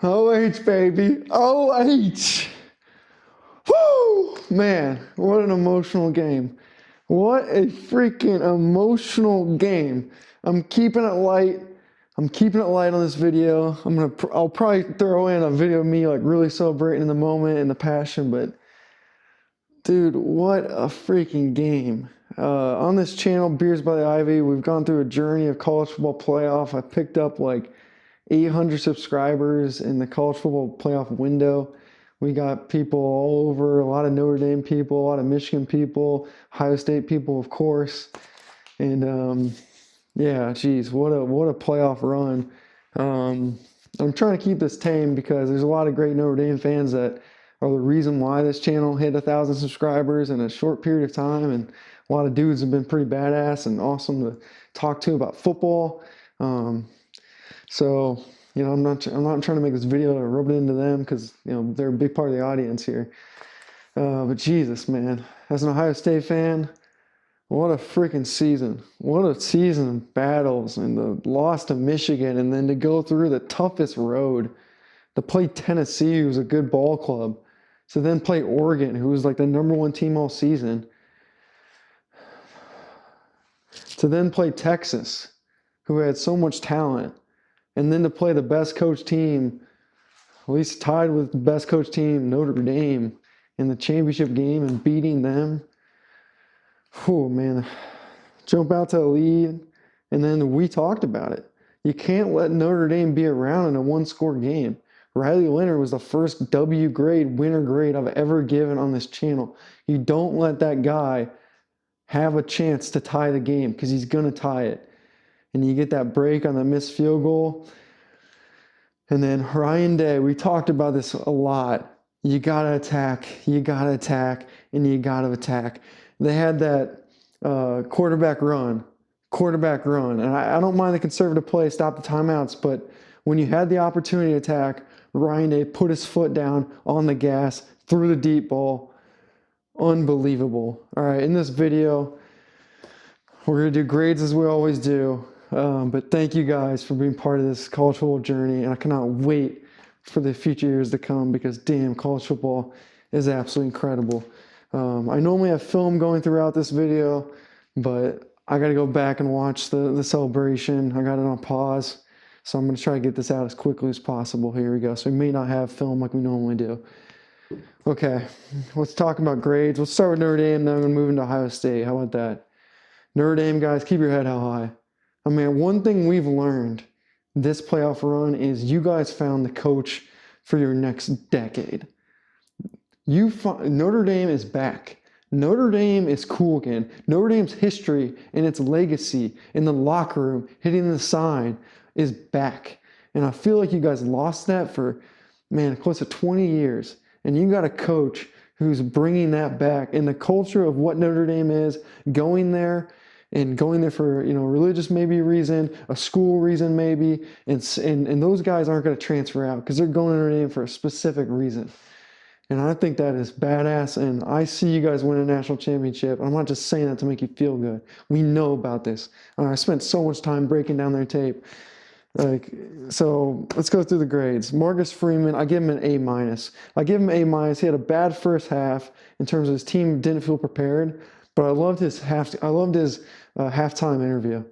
OH, baby. OH. Woo! Man, what an emotional game. What a freaking emotional game. I'm keeping it light. I'm keeping it light on this video. I'll probably throw in a video of me like really celebrating in the moment and the passion, but dude, what a freaking game. On this channel, Beers by the Ivy, we've gone through a journey of college football playoff. I picked up like 800 subscribers in the college football playoff window. We got people all over, a lot of Notre Dame people, a lot of Michigan people, Ohio State people, of course. And yeah, geez, what a playoff run. I'm trying to keep this tame because there's a lot of great Notre Dame fans that are the reason why this channel hit 1,000 subscribers in a short period of time. And a lot of dudes have been pretty badass and awesome to talk to about football. So, I'm not trying to make this video to rub it into them because, they're a big part of the audience here. But Jesus, man, as an Ohio State fan, what a freaking season. What a season of battles and the loss to Michigan and then to go through the toughest road to play Tennessee, who's a good ball club, to then play Oregon, who was like the #1 team all season, to then play Texas, who had so much talent, and then to play the best coach team, at least tied with the best coach team, Notre Dame, in the championship game and beating them. Oh, man. Jump out to a lead, and then we talked about it. You can't let Notre Dame be around in a one-score game. Riley Leonard was the first W grade, winner grade I've ever given on this channel. You don't let that guy have a chance to tie the game because he's going to tie it. And you get that break on the missed field goal. And then Ryan Day, we talked about this a lot. You got to attack, and you got to attack. They had that quarterback run. And I don't mind the conservative play, stop the timeouts, but when you had the opportunity to attack, Ryan Day put his foot down on the gas, threw the deep ball. Unbelievable. All right, in this video, we're going to do grades as we always do. But thank you guys for being part of this college football journey, and I cannot wait for the future years to come because, damn, college football is absolutely incredible. I normally have film going throughout this video, but I got to go back and watch the celebration. I got it on pause, so I'm going to try to get this out as quickly as possible. Here we go. So we may not have film like we normally do. Okay, let's talk about grades. Let's start with Notre Dame, then I'm going to move into Ohio State. How about that? Notre Dame, guys, keep your head held high. I mean, one thing we've learned this playoff run is you guys found the coach for your next decade. Notre Dame is back. Notre Dame is cool again. Notre Dame's history and its legacy in the locker room, hitting the sign, is back. And I feel like you guys lost that for, man, close to 20 years. And you got a coach who's bringing that back. And the culture of what Notre Dame is, going there for, religious maybe reason, a school reason maybe, and those guys aren't going to transfer out because they're going to Notre Dame for a specific reason. And I think that is badass, and I see you guys win a national championship. I'm not just saying that to make you feel good. We know about this. I spent so much time breaking down their tape. So let's go through the grades. Marcus Freeman, I give him an A-. I give him A-. He had a bad first half in terms of his team didn't feel prepared, but I loved his halftime interview.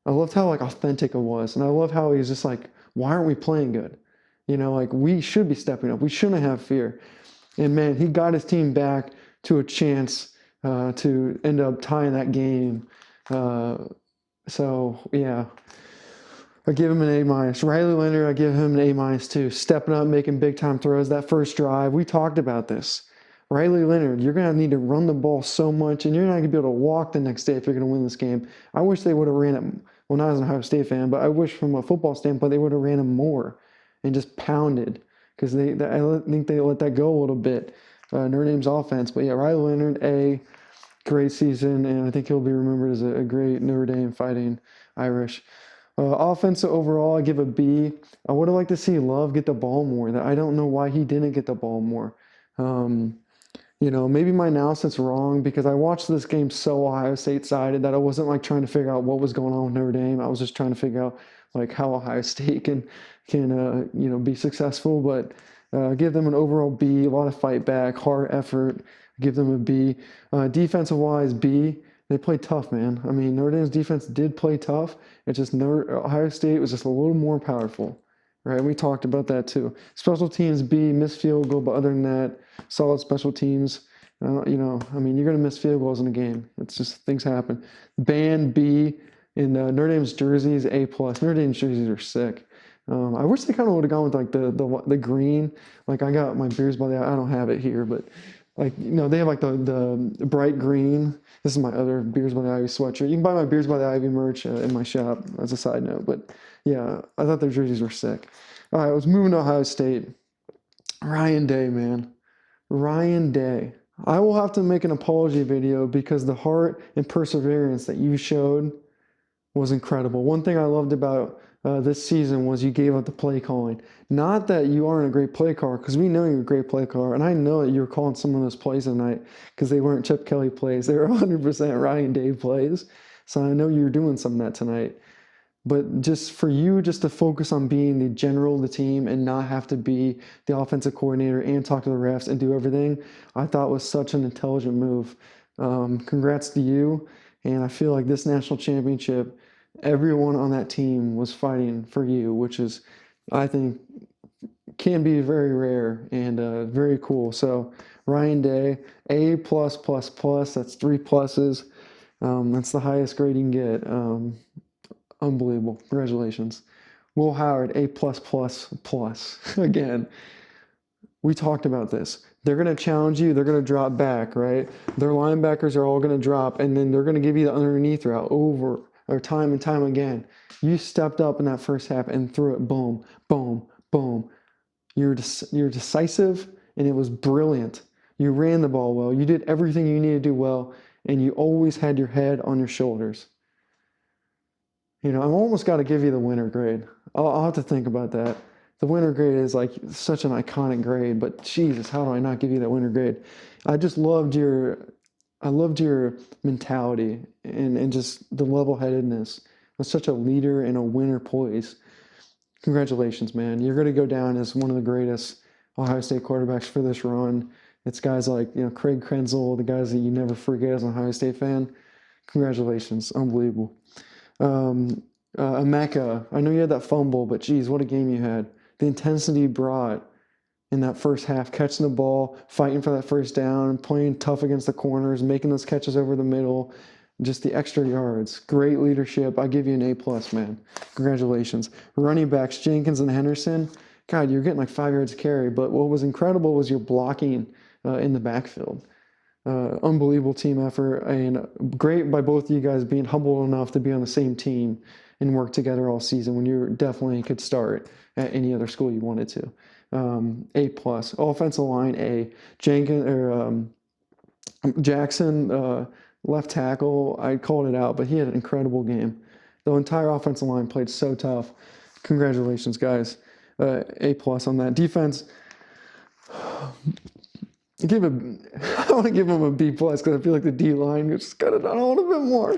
I loved how authentic it was, and I love how he's just like, why aren't we playing good? We should be stepping up. We shouldn't have fear. And man, he got his team back to a chance to end up tying that game. So yeah, I give him an A-. Riley Leonard, I give him an A- too. Stepping up, making big time throws. That first drive, we talked about this. Riley Leonard, you're going to need to run the ball so much, and you're not going to be able to walk the next day if you're going to win this game. I wish they would have ran it, well, not as an Ohio State fan, but I wish from a football standpoint they would have ran him more and just pounded because I think they let that go a little bit, Notre Dame's offense. But yeah, Riley Leonard, A, great season, and I think he'll be remembered as a great Notre Dame fighting Irish. Offense overall, I give a B. I would have liked to see Love get the ball more. I don't know why he didn't get the ball more. Maybe my analysis wrong because I watched this game so Ohio State sided that I wasn't trying to figure out what was going on with Notre Dame. I was just trying to figure out how Ohio State can can be successful, but give them an overall B. A lot of fight back, hard effort. Give them a B. Defensive wise, B. They played tough, man. I mean, Notre Dame's defense did play tough. It's just Ohio State was just a little more powerful, right? We talked about that too. Special teams, B. Missed field goal, but other than that, solid special teams. I mean, you're going to miss field goals in a game. It's just things happen. Band, B. In Notre Dame's jerseys, A+. Notre Dame's jerseys are sick. I wish they kind of would have gone with like the green. Like I got my Beers by the Ivy. I don't have it here, but like they have like the bright green. This is my other Beers by the Ivy sweatshirt. You can buy my Beers by the Ivy merch in my shop as a side note. But yeah, I thought their jerseys were sick. All right, let's move to Ohio State. Ryan Day, man. Ryan Day. I will have to make an apology video because the heart and perseverance that you showed was incredible. One thing I loved about this season was you gave up the play calling. Not that you aren't a great play caller, because we know you're a great play caller, and I know that you were calling some of those plays tonight because they weren't Chip Kelly plays. They were 100% Ryan Day plays. So I know you were doing some of that tonight. But just for you just to focus on being the general of the team and not have to be the offensive coordinator and talk to the refs and do everything, I thought was such an intelligent move. Congrats to you. And I feel like this national championship, everyone on that team was fighting for you, which is, I think, can be very rare and very cool. So Ryan Day, A+++, that's 3 pluses. That's the highest grade you can get. Unbelievable. Congratulations. Will Howard, A+++. Again, we talked about this. They're going to challenge you. They're going to drop back, right? Their linebackers are all going to drop, and then they're going to give you the underneath route over or time and time again. You stepped up in that first half and threw it. Boom, boom, boom. You're decisive, and it was brilliant. You ran the ball well. You did everything you needed to do well, and you always had your head on your shoulders. I've almost got to give you the winter grade. I'll have to think about that. The winter grade is like such an iconic grade, but Jesus, how do I not give you that winter grade? I loved your mentality and just the level-headedness. Was such a leader and a winner poise. Congratulations, man. You're going to go down as one of the greatest Ohio State quarterbacks for this run. It's guys like, Craig Krenzel, the guys that you never forget as an Ohio State fan. Congratulations. Unbelievable. Emeka, I know you had that fumble, but geez, what a game you had. The intensity you brought in that first half, catching the ball, fighting for that first down, playing tough against the corners, making those catches over the middle, just the extra yards. Great leadership. I give you an A+, man. Congratulations. Running backs, Jenkins and Henderson. God, you're getting like 5 yards a carry, but what was incredible was your blocking in the backfield. Unbelievable team effort, and great by both of you guys being humble enough to be on the same team and work together all season when you definitely could start at any other school you wanted to. A+. Offensive line, A. Jackson, left tackle, I called it out, but he had an incredible game. The entire offensive line played so tough. Congratulations, guys. A+ on that. Defense, I want to give them a B+ because I feel like the D line just got it done a little bit more.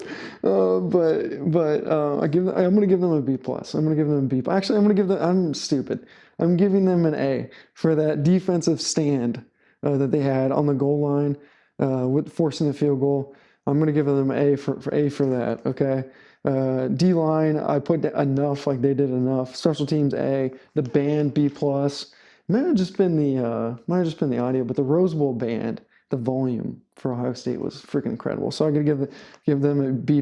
I'm going to give them a B+. I'm going to give them a B. Actually, I'm stupid. I'm giving them an A for that defensive stand that they had on the goal line with forcing the field goal. I'm going to give them an A for that. Okay. D line, I put enough, like they did enough. Special teams, A. The band, B+. Might have just been the audio, but the Rose Bowl band, the volume for Ohio State was freaking incredible. So I'm gonna give them a B+.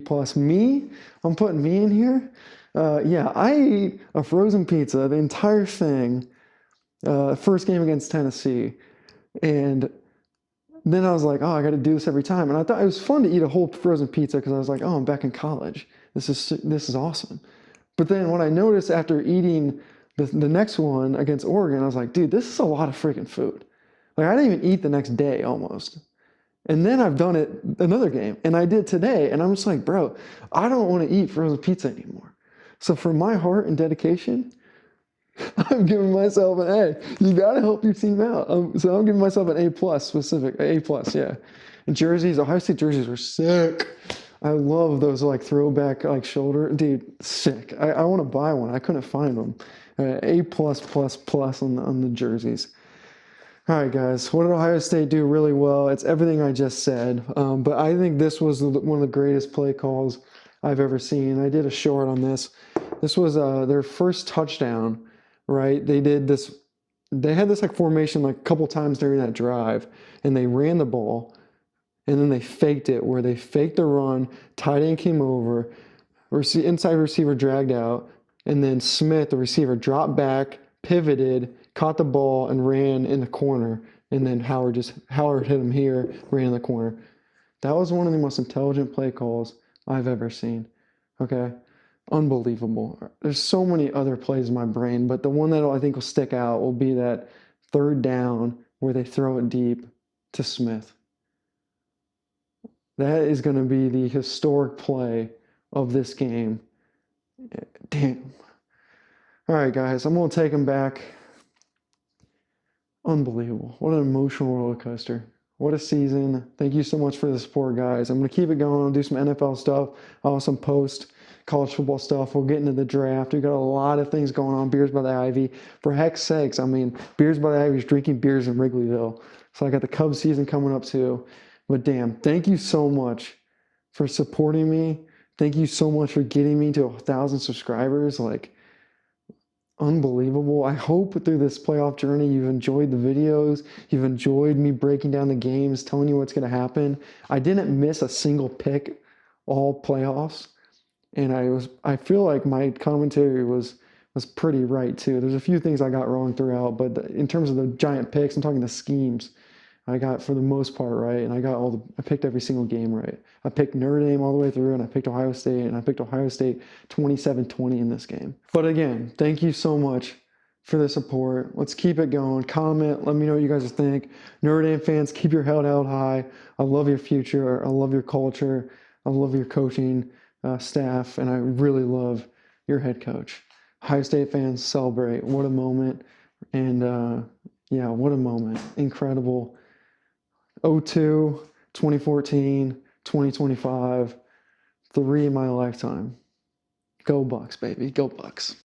I'm putting me in here. I ate a frozen pizza, the entire thing, first game against Tennessee, and then I was like, oh, I got to do this every time. And I thought it was fun to eat a whole frozen pizza because I was like, oh, I'm back in college. This is awesome. But then when I noticed after eating the next one against Oregon, I was like, dude, this is a lot of freaking food. Like, I didn't even eat the next day almost. And then I've done it another game, and I did today, and I'm just like, bro, I don't want to eat frozen pizza anymore. So for my heart and dedication, I'm giving myself an A. You got to help your team out. So I'm giving myself an A+, specific, A+, yeah. And jerseys, Ohio State jerseys were sick. I love those like throwback like shoulder, dude, sick. I want to buy one. I couldn't find them. A plus plus plus on the jerseys. All right, guys. What did Ohio State do really well? It's everything I just said. But I think this was one of the greatest play calls I've ever seen. I did a short on this. This was their first touchdown, right? They did this. They had this like formation like a couple times during that drive, and they ran the ball, and then they faked it, where they faked the run. Tight end came over, inside receiver dragged out, and then Smith, the receiver, dropped back, pivoted, caught the ball, and ran in the corner. And then Howard hit him here, ran in the corner. That was one of the most intelligent play calls I've ever seen. Okay? Unbelievable. There's so many other plays in my brain, but the one that I think will stick out will be that third down where they throw it deep to Smith. That is going to be the historic play of this game. Damn. All right, guys, I'm going to take him back. Unbelievable. What an emotional roller coaster. What a season. Thank you so much for the support, guys. I'm going to keep it going. I'll do some NFL stuff. I'll also post college football stuff. We'll get into the draft. We've got a lot of things going on. Beers by the Ivy. For heck's sakes, I mean, Beers by the Ivy is drinking beers in Wrigleyville. So I got the Cubs season coming up too. But damn, thank you so much for supporting me. Thank you so much for getting me to 1,000 subscribers. Like, unbelievable. I hope through this playoff journey you've enjoyed the videos. You've enjoyed me breaking down the games, telling you what's going to happen. I didn't miss a single pick all playoffs. And I feel like my commentary was pretty right too. There's a few things I got wrong throughout, but in terms of the giant picks, I'm talking the schemes, I got for the most part right, and I picked every single game right. I picked Notre Dame all the way through, and I picked Ohio State, and I picked Ohio State 27-20 in this game. But again, thank you so much for the support. Let's keep it going. Comment, let me know what you guys think. Notre Dame fans, keep your head held high. I love your future. I love your culture. I love your coaching staff, and I really love your head coach. Ohio State fans, celebrate. What a moment. And yeah, what a moment. Incredible. 02, 2014, 2025, 3 in my lifetime. Go Bucks, baby. Go Bucks.